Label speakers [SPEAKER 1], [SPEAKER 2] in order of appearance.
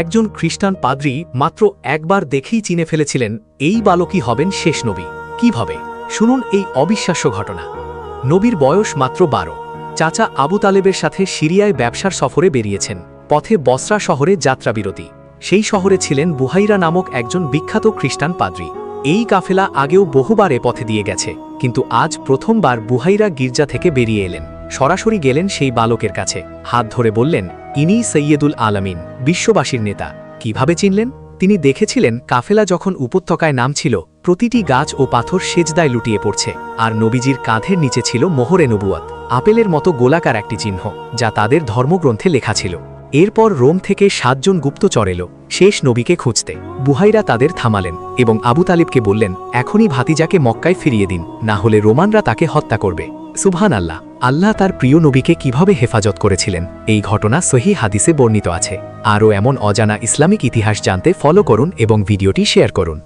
[SPEAKER 1] একজন খ্রিস্টান পাদ্রী মাত্র একবার দেখেই চিনে ফেলেছিলেন এই বালকই হবেন শেষ নবী। কিভাবে? শুনুন এই অবিশ্বাস্য ঘটনা। নবীর বয়স মাত্র 12। চাচা আবু তালেবের সাথে সিরিয়ায় ব্যবসার সফরে বেরিয়েছেন। পথে বসরা শহরে যাত্রাবিরতি। সেই শহরে ছিলেন বুহাইরা নামক একজন বিখ্যাত খ্রিস্টান পাদ্রী। এই কাফেলা আগেও বহুবার এ পথে দিয়ে গেছে, কিন্তু আজ প্রথমবার বুহাইরা গির্জা থেকে বেরিয়ে এলেন। সরাসরি গেলেন সেই বালকের কাছে, হাত ধরে বললেন, ইনি সৈয়দুল আলামিন, বিশ্ববাসীর নেতা। কিভাবে চিনলেন? তিনি দেখেছিলেন কাফেলা যখন উপত্যকায় নামছিল, প্রতিটি গাছ ও পাথর সেজদায় লুটিয়ে পড়ছে, আর নবীজির কাঁধের নিচে ছিল মোহরে নবুয়াত, আপেলের মতো গোলাকার একটি চিহ্ন, যা তাদের ধর্মগ্রন্থে লেখা ছিল। এরপর রোম থেকে 7 জন গুপ্তচর এলো শেষ নবীকে খুঁজতে। বুহাইরা তাদের থামালেন এবং আবু তালিবকে বললেন, এখনই ভাতিজাকে মক্কায় ফিরিয়ে দিন, না হলে রোমানরা তাকে হত্যা করবে। সুবহান আল্লাহ! আল্লাহ তার প্রিয় নবীকে কিভাবে হেফাজত করেছিলেন, এই ঘটনা সহিহ হাদিসে বর্ণিত আছে। আরও এমন অজানা ইসলামিক ইতিহাস জানতে ফলো করুন এবং ভিডিওটি শেয়ার করুন।